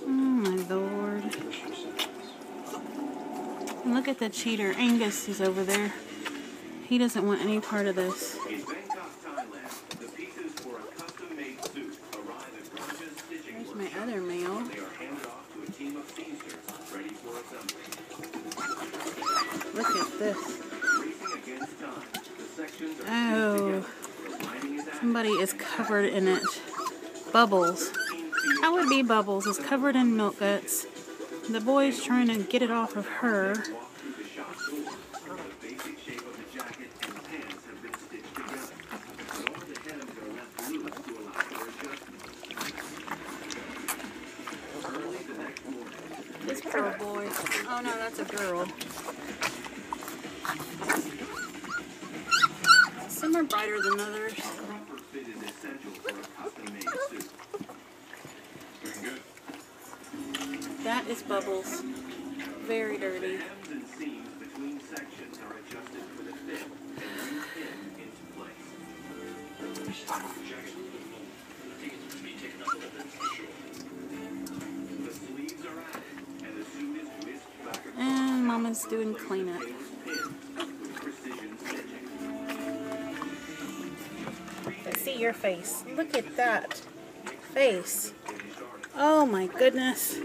Oh my Lord. And look at the cheater. Angus is over there. He doesn't want any part of this. There's my other meal. Look at this. Oh, somebody is covered in it. Bubbles. That would be Bubbles is covered in milk guts. The boy's trying to get it off of her. This poor boy. Oh no, that's a girl. Some are brighter than others. That is Bubbles. Very dirty. And Mama's doing cleanup. Let's see your face. Look at that face. Oh my goodness.